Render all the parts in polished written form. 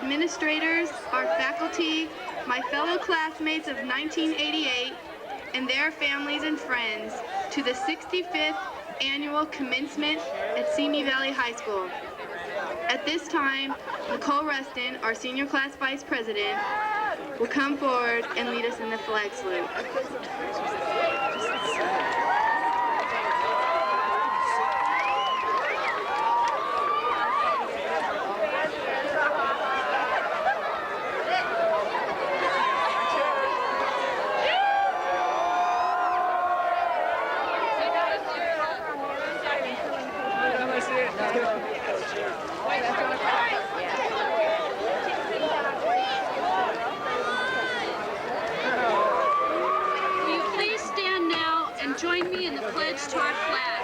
administrators, our faculty, my fellow classmates of 1988, and their families and friends to the 65th annual commencement at Simi Valley High School. At this time, Nicole Rustin, our senior class vice president, will come forward and lead us in the flag salute. Join me in the pledge to our flag.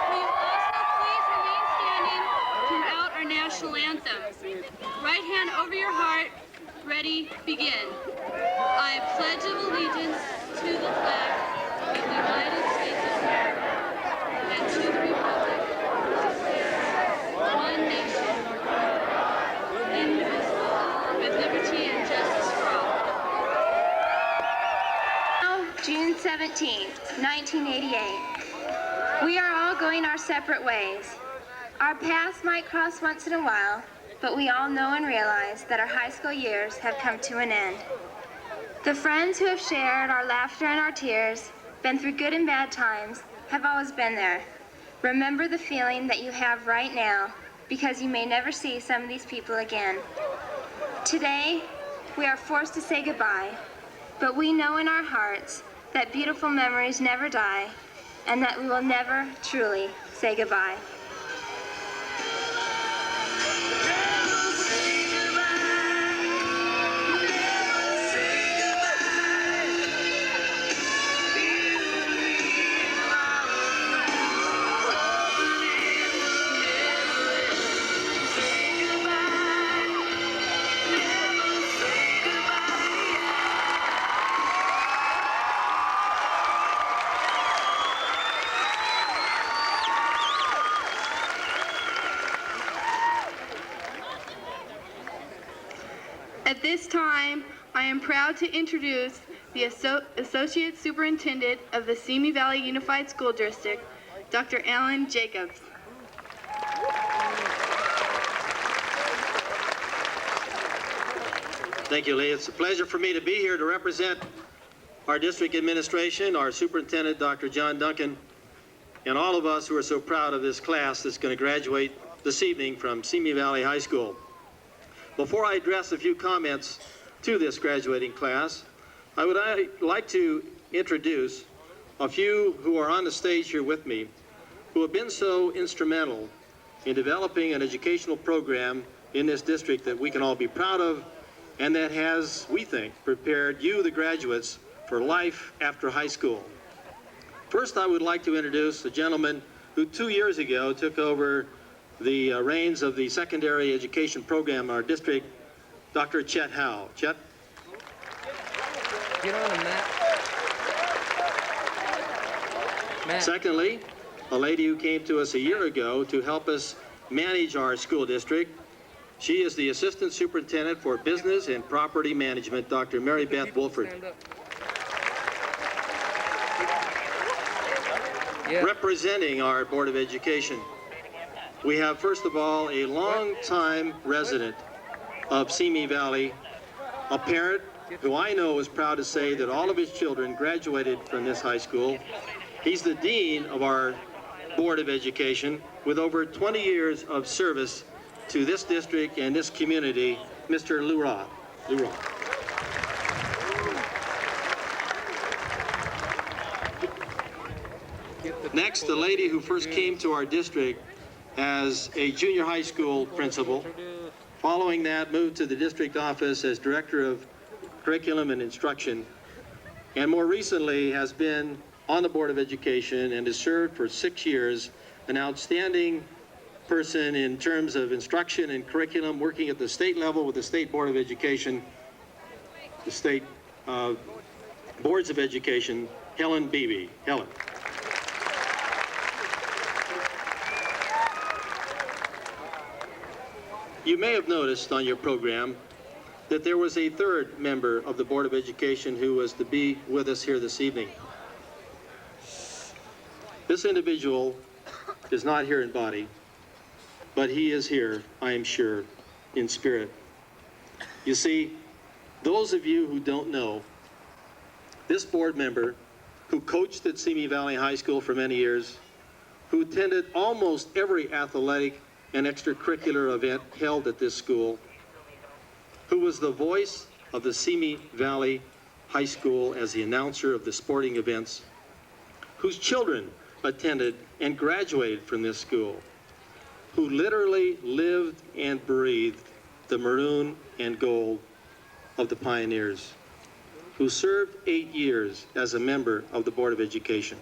Will you also please remain standing throughout our national anthem? Right hand over your heart, ready, begin. I pledge of allegiance to the flag of the United States of America and to the republic which stands one nation, indivisible, with liberty and justice for all. June 17, 1988. We are all going our separate ways. Our paths might cross once in a while, but we all know and realize that our high school years have come to an end. The friends who have shared our laughter and our tears, been through good and bad times, have always been there. Remember the feeling that you have right now, because you may never see some of these people again. Today, we are forced to say goodbye, but we know in our hearts that beautiful memories never die, and that we will never truly say goodbye. At this time, I am proud to introduce the Associate Superintendent of the Simi Valley Unified School District, Dr. Alan Jacobs. Thank you, Lee. It's a pleasure for me to be here to represent our district administration, our superintendent, Dr. John Duncan, and all of us who are so proud of this class that's going to graduate this evening from Simi Valley High School. Before I address a few comments to this graduating class, I would like to introduce a few who are on the stage here with me who have been so instrumental in developing an educational program in this district that we can all be proud of and that has, we think, prepared you, the graduates, for life after high school. First, I would like to introduce a gentleman who 2 years ago took over the reins of the secondary education program in our district, Dr. Chet Howe. Chet? Get on the map. Secondly, a lady who came to us a year ago to help us manage our school district. She is the Assistant Superintendent for Business and Property Management, Dr. Mary Beth Wolford. Yeah. Representing our Board of Education, we have, first of all, a long-time resident of Simi Valley, a parent who I know is proud to say that all of his children graduated from this high school. He's the dean of our Board of Education with over 20 years of service to this district and this community, Mr. Lou Roth. Next, the lady who first came to our district as a junior high school principal. Following that, moved to the district office as Director of Curriculum and Instruction, and more recently has been on the Board of Education and has served for 6 years, an outstanding person in terms of instruction and curriculum, working at the state level with the State Board of Education, the State Boards of Education, Helen Beebe. Helen. You may have noticed on your program that there was a third member of the Board of Education who was to be with us here this evening. This individual is not here in body, but he is here, I am sure, in spirit. You see, those of you who don't know, this board member who coached at Simi Valley High School for many years, who attended almost every athletic and extracurricular event held at this school, who was the voice of the Simi Valley High School as the announcer of the sporting events, whose children attended and graduated from this school, who literally lived and breathed the maroon and gold of the pioneers, who served 8 years as a member of the Board of Education.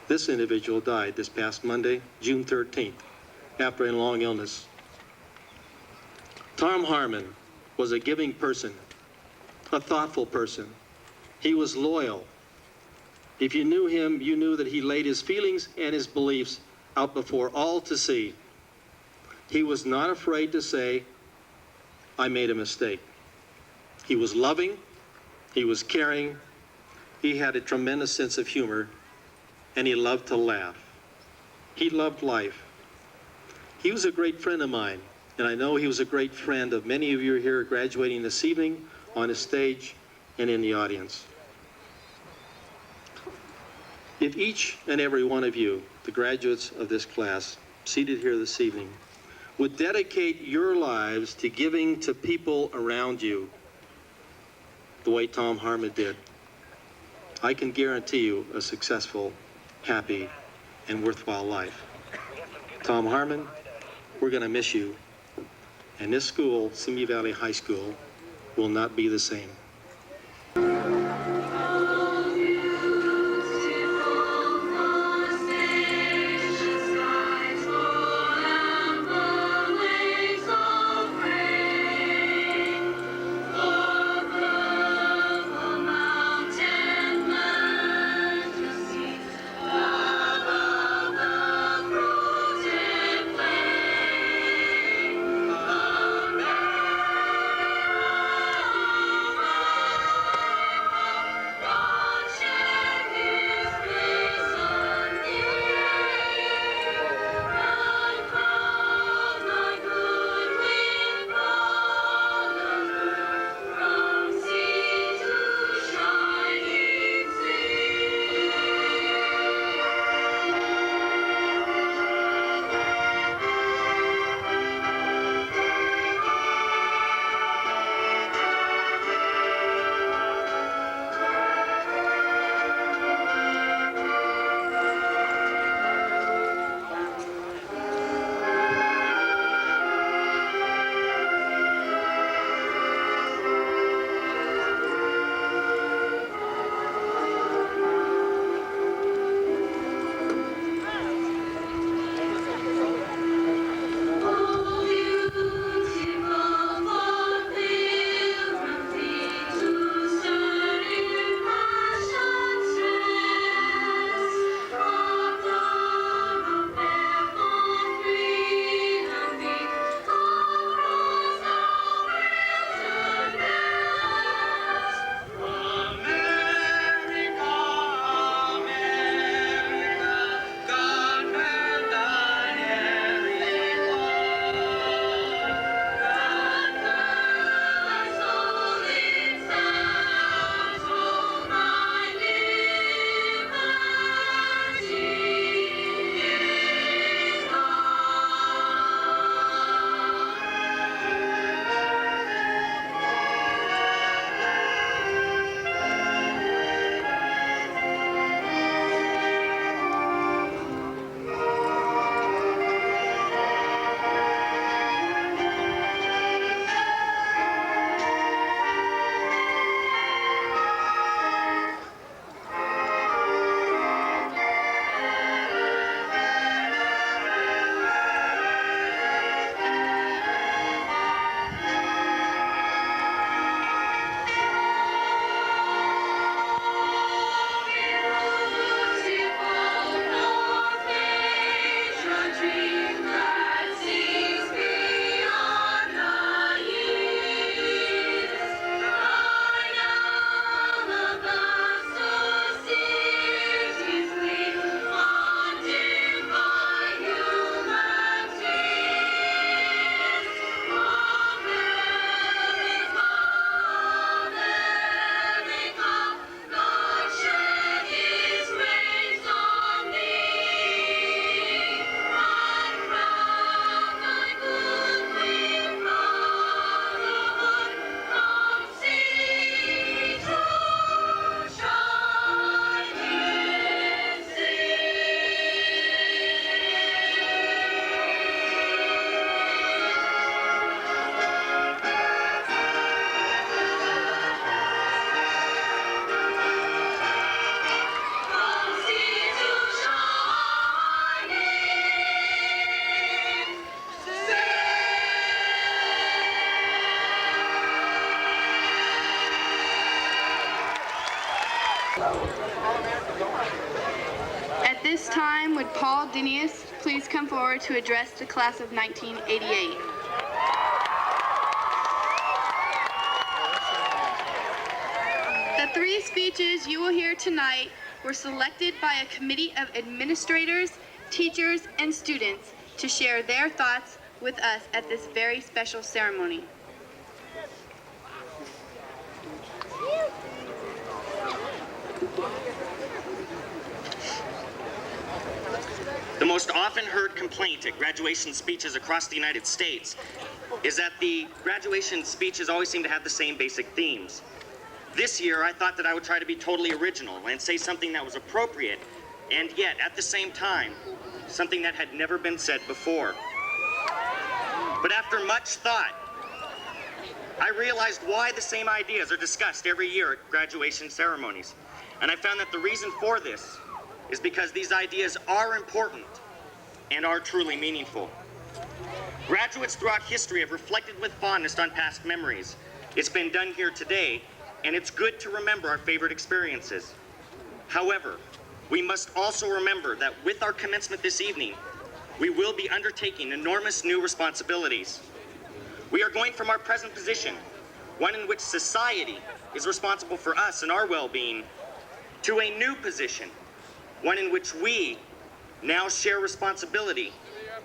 This individual died this past Monday, June 13th, after a long illness. Tom Harmon was a giving person, a thoughtful person. He was loyal. If you knew him, you knew that he laid his feelings and his beliefs out before all to see. He was not afraid to say, I made a mistake. He was loving, he was caring, he had a tremendous sense of humor, and he loved to laugh. He loved life. He was a great friend of mine, and I know he was a great friend of many of you here graduating this evening on the stage and in the audience. If each and every one of you, the graduates of this class, seated here this evening, would dedicate your lives to giving to people around you the way Tom Harmon did, I can guarantee you a successful, happy, and worthwhile life. Tom Harmon, we're going to miss you. And this school, Simi Valley High School, will not be the same. At this time, would Paul Dinius please come forward to address the class of 1988? The three speeches you will hear tonight were selected by a committee of administrators, teachers, and students to share their thoughts with us at this very special ceremony. The most often heard complaint at graduation speeches across the United States is that the graduation speeches always seem to have the same basic themes. This year, I thought that I would try to be totally original and say something that was appropriate, and yet, at the same time, something that had never been said before. But after much thought, I realized why the same ideas are discussed every year at graduation ceremonies. And I found that the reason for this is because these ideas are important and are truly meaningful. Graduates throughout history have reflected with fondness on past memories. It's been done here today, and it's good to remember our favorite experiences. However, we must also remember that with our commencement this evening, we will be undertaking enormous new responsibilities. We are going from our present position, one in which society is responsible for us and our well-being, to a new position, one in which we now share responsibility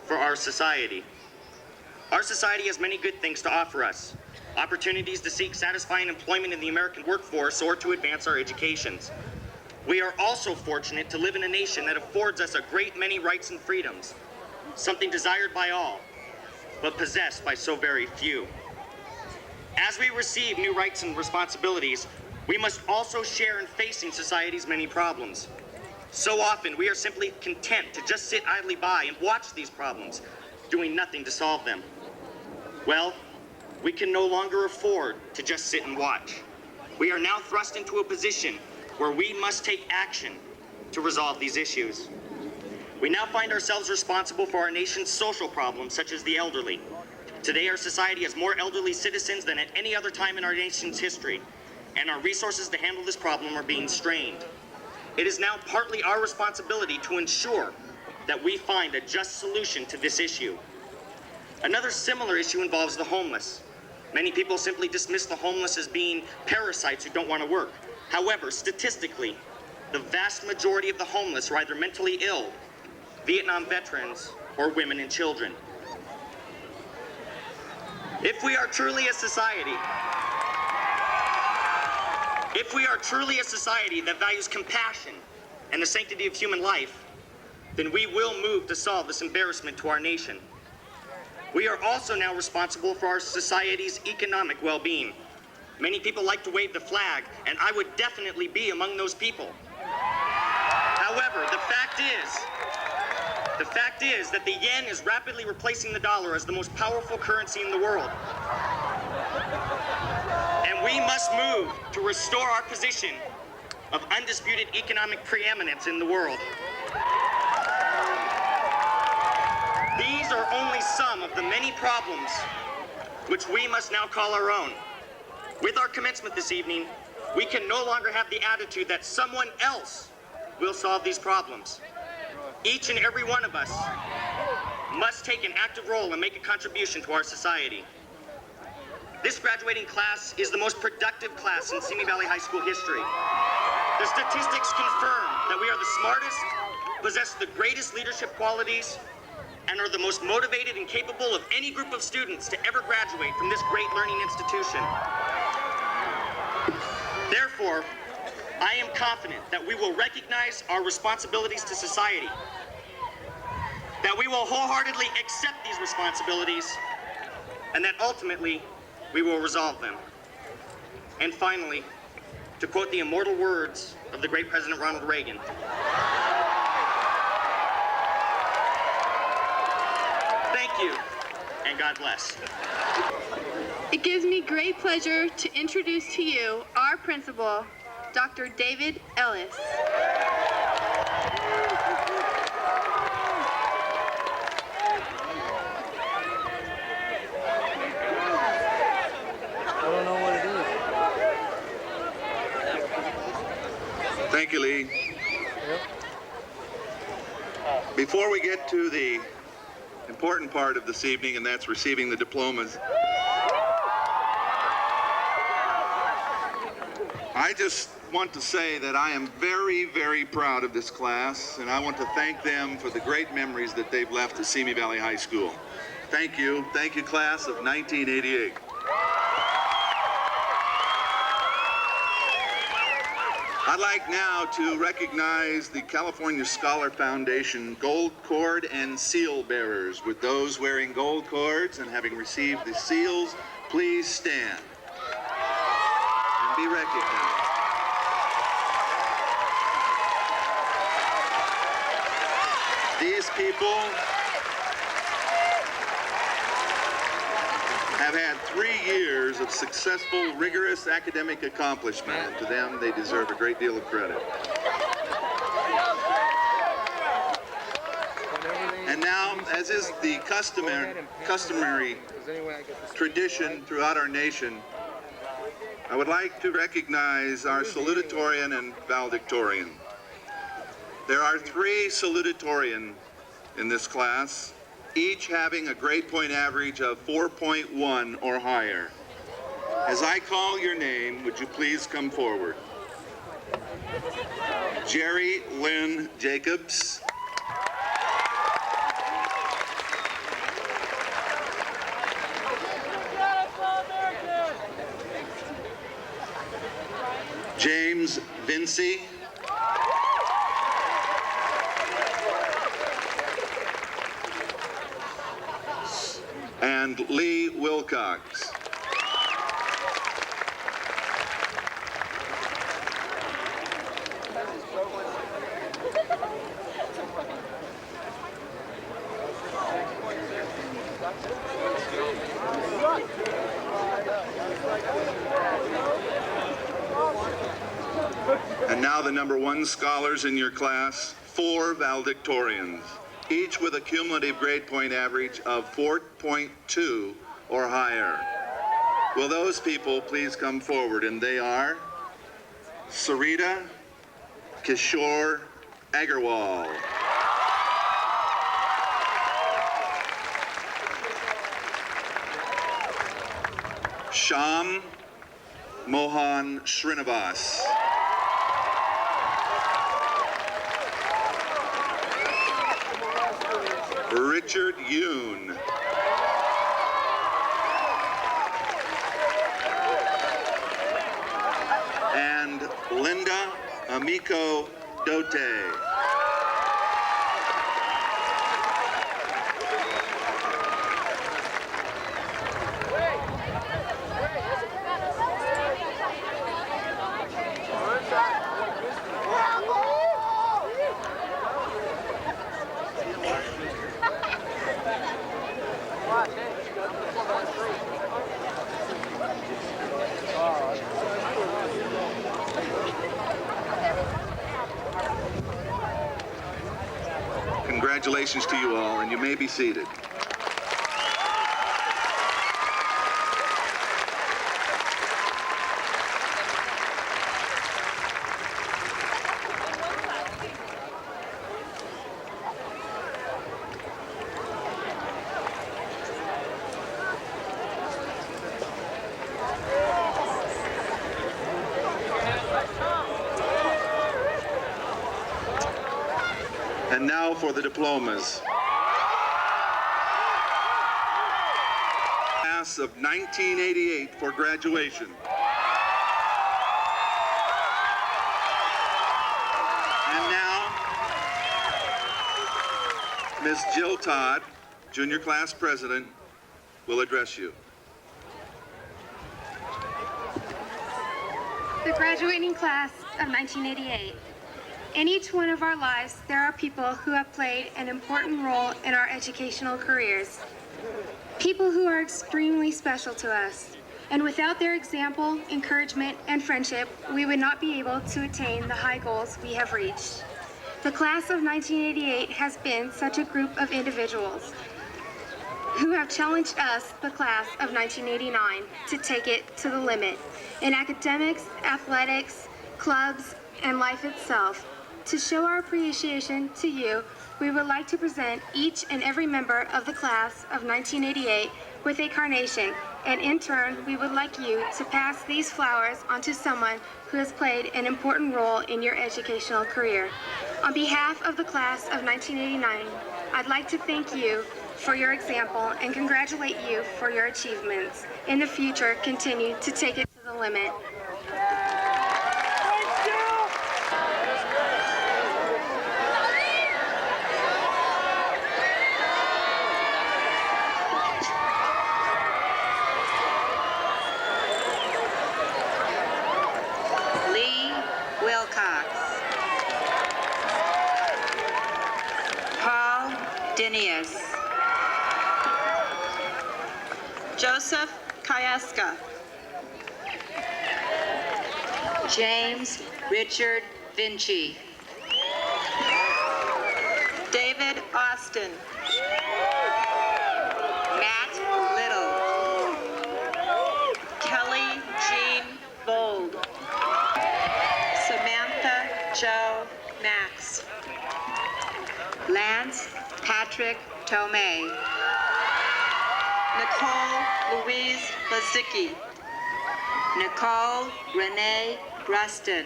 for our society. Our society has many good things to offer us: opportunities to seek satisfying employment in the American workforce or to advance our educations. We are also fortunate to live in a nation that affords us a great many rights and freedoms, something desired by all, but possessed by so very few. As we receive new rights and responsibilities, we must also share in facing society's many problems. So often, we are simply content to just sit idly by and watch these problems, doing nothing to solve them. Well, we can no longer afford to just sit and watch. We are now thrust into a position where we must take action to resolve these issues. We now find ourselves responsible for our nation's social problems, such as the elderly. Today, our society has more elderly citizens than at any other time in our nation's history, and our resources to handle this problem are being strained. It is now partly our responsibility to ensure that we find a just solution to this issue. Another similar issue involves the homeless. Many people simply dismiss the homeless as being parasites who don't want to work. However, statistically, the vast majority of the homeless are either mentally ill, Vietnam veterans, or women and children. If we are truly a society that values compassion and the sanctity of human life, then we will move to solve this embarrassment to our nation. We are also now responsible for our society's economic well-being. Many people like to wave the flag, and I would definitely be among those people. However, the fact is that the yen is rapidly replacing the dollar as the most powerful currency in the world. And we must move to restore our position of undisputed economic preeminence in the world. These are only some of the many problems which we must now call our own. With our commencement this evening, we can no longer have the attitude that someone else will solve these problems. Each and every one of us must take an active role and make a contribution to our society. This graduating class is the most productive class in Simi Valley High School history. The statistics confirm that we are the smartest, possess the greatest leadership qualities, and are the most motivated and capable of any group of students to ever graduate from this great learning institution. Therefore, I am confident that we will recognize our responsibilities to society, that we will wholeheartedly accept these responsibilities, and that ultimately we will resolve them. And finally, to quote the immortal words of the great President Ronald Reagan, thank you, and God bless. It gives me great pleasure to introduce to you our principal, Dr. David Ellis. Thank you, Lee. Before we get to the important part of this evening, and that's receiving the diplomas, I just want to say that I am very, very proud of this class, and I want to thank them for the great memories that they've left at Simi Valley High School. Thank you. Thank you, class of 1988. I'd like now to recognize the California Scholar Foundation Gold Cord and Seal bearers. With those wearing gold cords and having received the seals, please stand and be recognized. These people have had 3 years of successful, rigorous academic accomplishment, and to them, they deserve a great deal of credit. And now, as is the customary tradition throughout our nation, I would like to recognize our salutatorian and valedictorian. There are 3 salutatorian in this class, each having a grade point average of 4.1 or higher. As I call your name, would you please come forward? Jerry Lynn Jacobs. James Vinci. And Lee Wilcox. And now the number 1 scholars in your class, 4 valedictorians, each with a cumulative grade point average of 4.2 or higher. Will those people please come forward? And they are Sarita Kishore Agarwal, Sham Mohan Srinivas, Richard Yoon, and Linda Amiko Dote. Congratulations to you all, and you may be seated. And now for the diplomas. Class of 1988 for graduation. And now, Ms. Jill Todd, Junior Class President, will address you. The graduating class of 1988. In each one of our lives, there are people who have played an important role in our educational careers. People who are extremely special to us. And without their example, encouragement, and friendship, we would not be able to attain the high goals we have reached. The class of 1988 has been such a group of individuals who have challenged us, the class of 1989, to take it to the limit in academics, athletics, clubs, and life itself. To show our appreciation to you, we would like to present each and every member of the class of 1988 with a carnation, and in turn, we would like you to pass these flowers on to someone who has played an important role in your educational career. On behalf of the class of 1989, I'd like to thank you for your example and congratulate you for your achievements. In the future, continue to take it to the limit. Joseph Kayeska. James Richard Vinci. David Austin. Matt Little. Kelly Jean Bold. Samantha Jo Max. Lance Patrick Tomei. Nicole Louise Lazicki. Nicole Renee Rustin.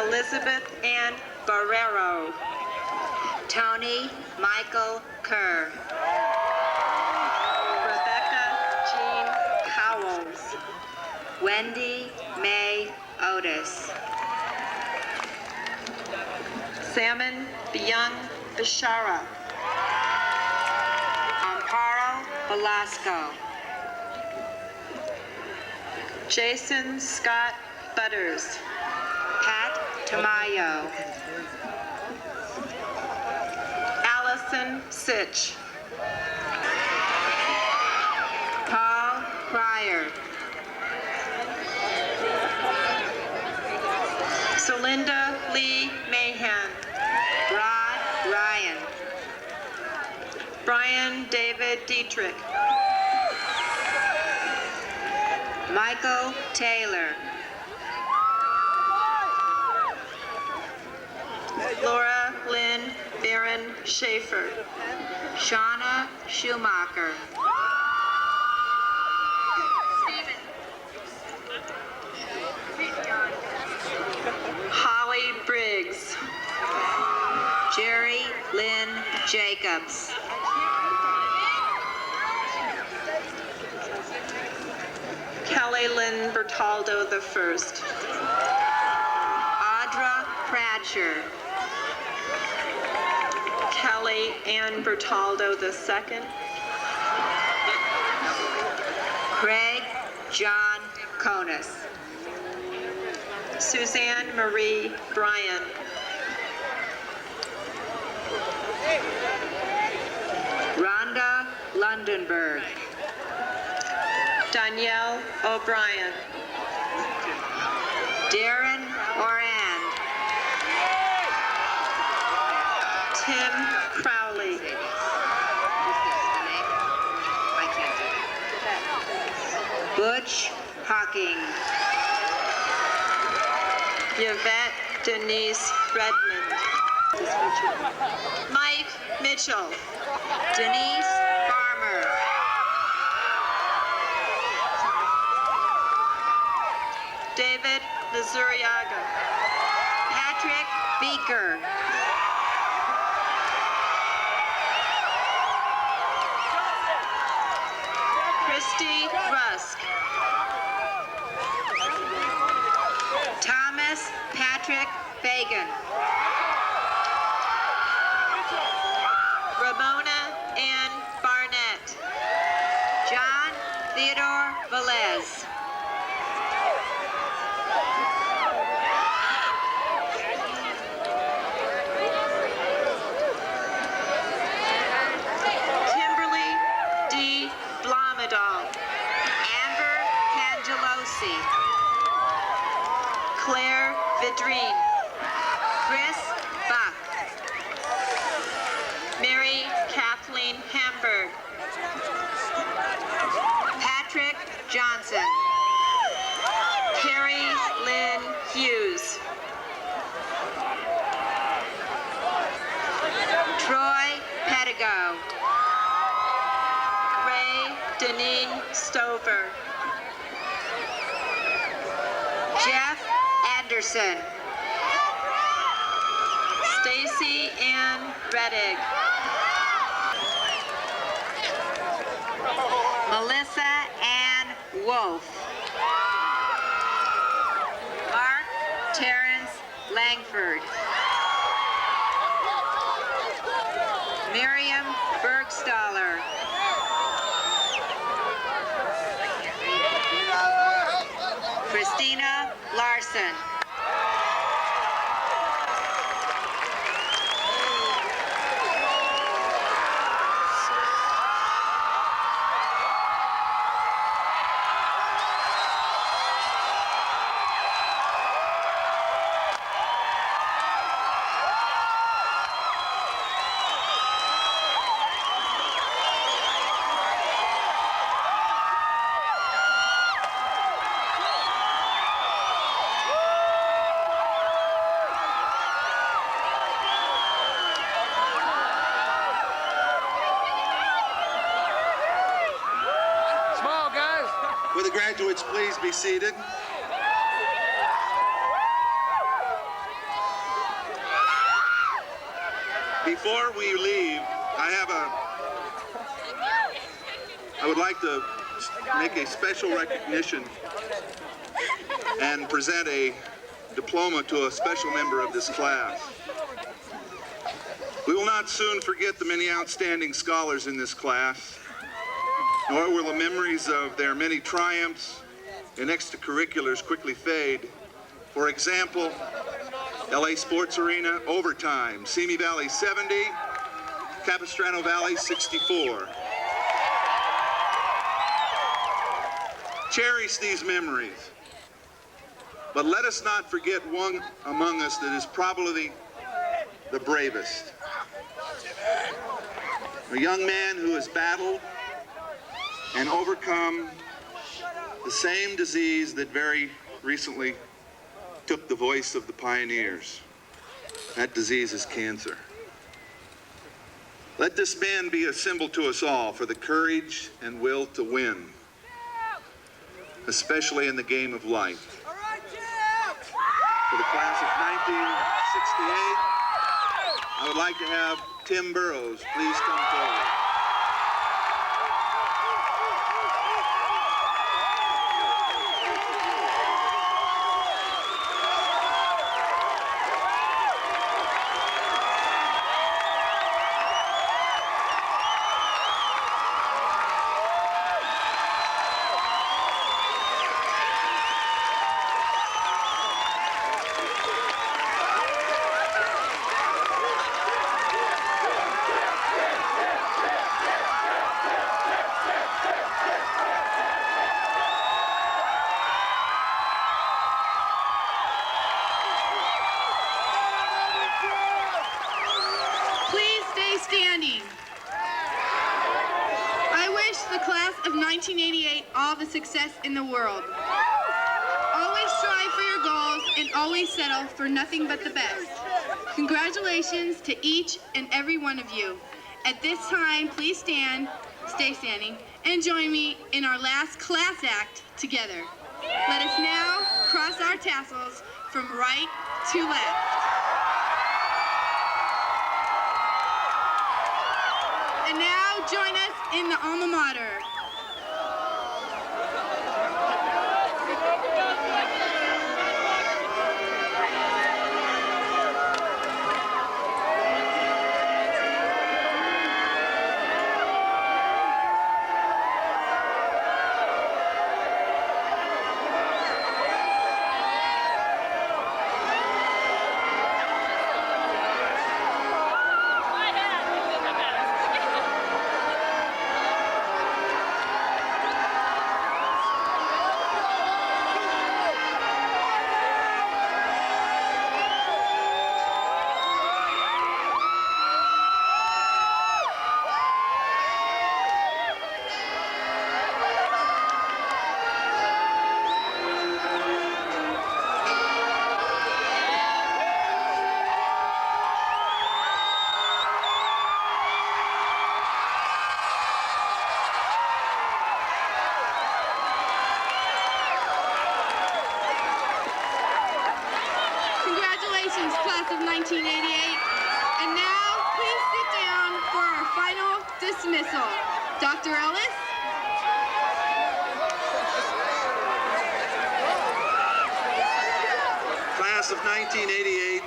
Elizabeth Ann Barrero. Tony Michael Kerr. Rebecca Jean Howells. Wendy May Otis. Salmon Byung Bishara. Amparo Velasco. Jason Scott Butters. Pat Tamayo. Allison Sitch. Paul Pryor. Celinda Lee Mahan. Rod Ryan. Brian David Dietrich. Michael Taylor. Laura Lynn Barron Schaefer. Shauna Schumacher. Holly Briggs. Jerry Lynn Jacobs. Kelly Lynn Bertaldo I. Audra Pratcher. Kelly Ann Bertaldo II. Craig John Conus. Suzanne Marie Bryan. Rhonda Lundenberg. Danielle O'Brien. Darren Orand. Tim Crowley. Butch Hawking. Yvette Denise Redmond. Mike Mitchell. Denise Farmer. David Nazuriaga. Patrick Beaker. Christy Rusk. Thomas Patrick Fagan. Ramona Ann Barnett. John Theodore Velez. Kimberly D. Blamadal. Amber Cangelosi. Claire Vidrine. Chris Buck. Mary Kathleen Hamburg. Patrick Johnson. Carrie Lynn Hughes. Kathleen Stover. Jeff Anderson. Stacy Ann Reddick. Melissa Ann Wolf. Mark Terrence Langford. Miriam Bergstaller. Christina Larson. Will the graduates please be seated? Before we leave, I would like to make a special recognition and present a diploma to a special member of this class. We will not soon forget the many outstanding scholars in this class, nor will the memories of their many triumphs and extracurriculars quickly fade. For example, LA Sports Arena overtime, Simi Valley 70, Capistrano Valley 64. Cherish these memories, but let us not forget one among us that is probably the bravest. A young man who has battled and overcome the same disease that very recently took the voice of the pioneers. That disease is cancer. Let this man be a symbol to us all for the courage and will to win, especially in the game of life. For the class of 1968, I would like to have Tim Burrows please come forward. Please stay standing. I wish the class of 1988 all the success in the world. Always strive for your goals and always settle for nothing but the best. Congratulations to each and every one of you. At this time, please stand, stay standing, and join me in our last class act together. Let us now cross our tassels from right to left. And now join us in the alma mater. 1988. And now, please sit down for our final dismissal. Dr. Ellis? Class of 1988.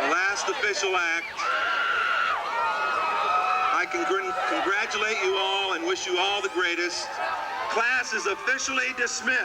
The last official act. I congratulate you all and wish you all the greatest. Class is officially dismissed.